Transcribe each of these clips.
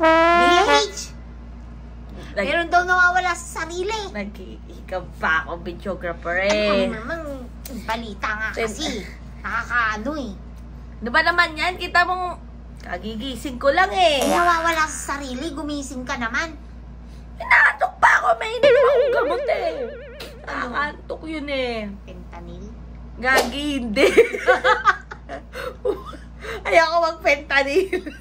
BH! Meron daw nawawala sa sarili. Nag-iikab pa ako, videographer eh. Ano naman, balita nga kasi. Nakakaano eh. Ano ba naman yan? Kita mong kagigising ko lang eh. Nawawala sa sarili, gumising ka naman. Inaantok pa ako, may hindi akong gamot eh. Nakakantok yun eh. Fentanyl? Gagi, hindi. Ayaw ko mag-fentanyl.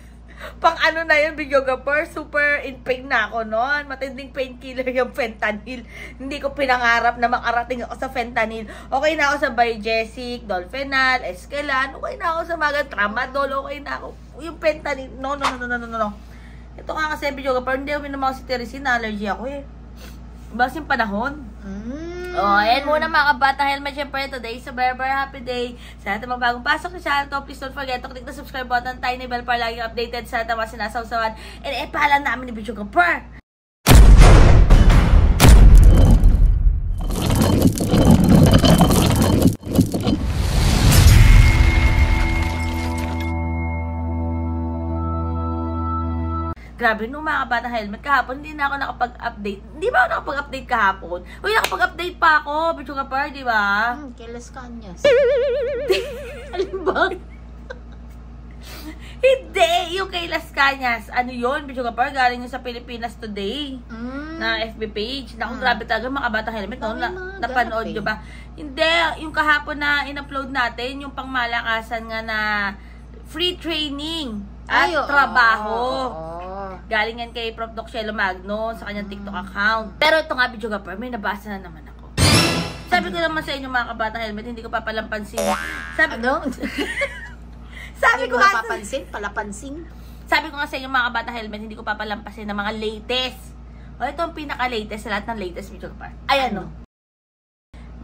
Pang ano na yun, videographer, super in pain na ako noon. Matinding painkiller yung fentanyl. Hindi ko pinangarap na makarating ako sa fentanyl. Okay na ako sa Biogesic, Dolfenal, Eskelan. Okay na ako sa mga Tramadol. Okay na ako. Yung fentanyl, no. Ito nga kasi videographer, hindi ako minamaw si Teresina. Allergy ako eh. Basta yung panahon. Ayan muna mga kabata helmet. Siyempre, today is a very happy day. Sa lahat ng mga bagong pasok sa channel to, please don't forget to click the subscribe button, tiny bell para laging updated sa lahat ng mga sinasawsawan. And paalam namin ni videographer. Grabe, nung mga kabata helmet, kahapon hindi na ako nakapag-update. Hindi ba ako nakapag-update kahapon? Uy, nakapag-update pa ako, videographer, di ba? Kailas Kanyas. Alin ba? Hindi, yung kay Las Cañas. Ano yun, videographer? Galing yun sa Pilipinas Today. Na FB page. Naku, grabe talaga mga kabata helmet. No? Napanood nyo ba? Hindi, yung kahapon na in-upload natin, yung pangmalakasan nga na free training at trabaho. Galing yan kay Prof. Doc Shelo Magno sa kanyang TikTok account. Pero ito nga, videographer, may nabasa na naman ako. Sabi ko naman sa inyo mga kabata helmet, hindi ko papalampansin. Sabi ko nga papansin, palapansin. Sabi ko nga sa inyo mga kabata helmet, hindi ko papalampasin ng mga latest. O ito ang pinaka-latest sa lahat ng latest videographer. Ayan no.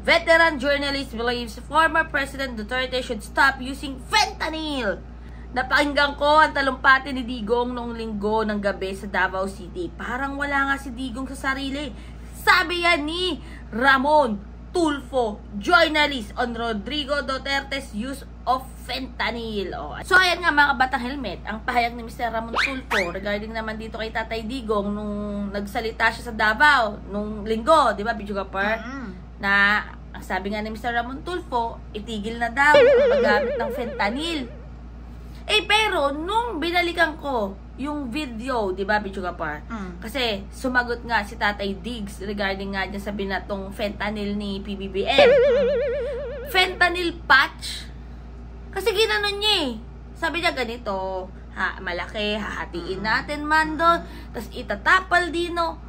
Veteran journalist believes former President Duterte should stop using fentanyl. Napakinggan ko ang talumpati ni Digong noong linggo ng gabi sa Davao City. Parang wala nga si Digong sa sarili. Sabi yan ni Ramon Tulfo, journalist on Rodrigo Duterte's use of fentanyl. So ayan nga mga kabatang helmet, ang pahayag ni Mr. Ramon Tulfo regarding naman dito kay Tatay Digong nung nagsalita siya sa Davao nung linggo, di ba, videographer? Na ang sabi nga ni Mr. Ramon Tulfo, itigil na daw ang paggamit ng fentanyl. Pero nung binalikan ko yung video, di ba, videographer? Kasi sumagot nga si Tatay Diggs regarding nga dyan sa binatong fentanyl ni PBBM. Fentanyl patch. Kasi ginanon niya eh. Sabi niya ganito, malaki, hahatiin natin man doon, tapos itatapal dino.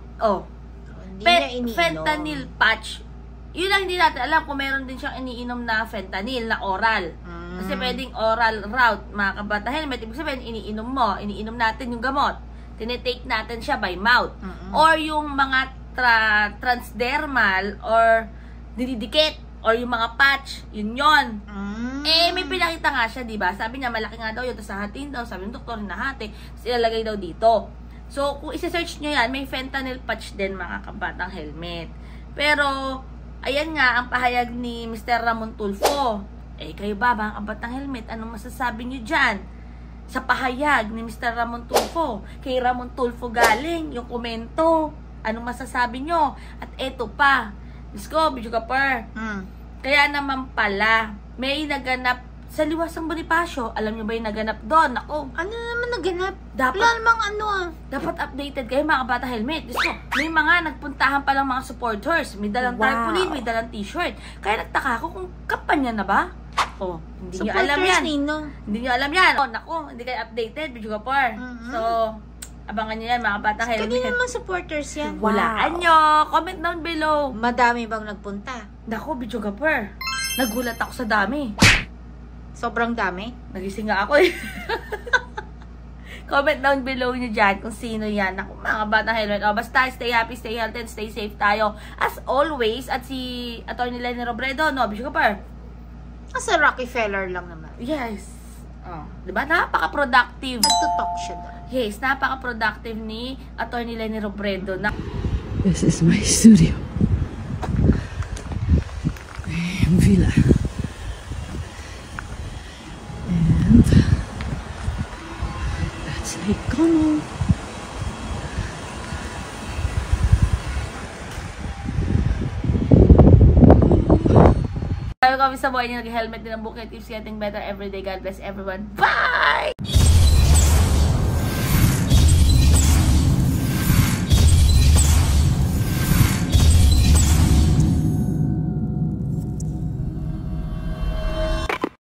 Fentanyl patch. Yun lang hindi natin alam kung meron din siyang iniinom na fentanyl na oral. Kasi pwedeng oral route, mga kabata helmet. Ibig sabihin, iniinom natin yung gamot. Tinitake natin siya by mouth. Or yung mga transdermal or dididikit or yung mga patch, yun. May pinakita nga siya, diba? Sabi niya, malaki nga daw yun. Tapos hahatiin daw, sabi ng doktor, hinahati. Tapos ilalagay daw dito. So, kung isa-search nyo yan, may fentanyl patch din, mga kabatang helmet. Pero, ayan nga, ang pahayag ni Mr. Ramon Tulfo. Kayo ba, mga kabatang helmet, anong masasabi nyo dyan? Sa pahayag ni Mr. Ramon Tulfo. Kay Ramon Tulfo galing yung komento. Anong masasabi nyo? At eto pa, let's go, videographer. Kaya naman pala, may naganap sa Liwasang Bonifacio. Alam nyo ba yung naganap doon? Ako, ano naman naganap? Dapat, wala namang dapat updated kayo mga kabata helmet. Gusto, may mga nagpuntahan palang mga supporters. May dalang tarpaulin, may dalang t-shirt. Kaya nagtaka ako kung kampanya na ba? Hindi nyo alam yan. Hindi nyo alam yan. Naku, hindi kayo updated, videographer. So, abangan nyo yan mga kabata helmet. Kanina naman supporters yan. Walaan nyo. Comment down below. Madami bang nagpunta? Naku, videographer. Nagulat ako sa dami. Sobrang dami? Nagising nga ako eh. Comment down below nyo dyan kung sino yan. Naku, mga kabata helmet. Basta stay happy, stay healthy, and stay safe tayo. As always, at si Atty. Leni Robredo, no, videographer? Sa Rockefeller lang naman. Yes. Diba? Napaka-productive. Nagtutalk siya doon. Yes, napaka-productive ni Atty. Leni Robredo. This is my studio. Villa. And that's Lake Como. Sabi ko kami sa buhay niyo, nag-helmet din ang bukit. Keeps getting better every day. God bless everyone. Bye!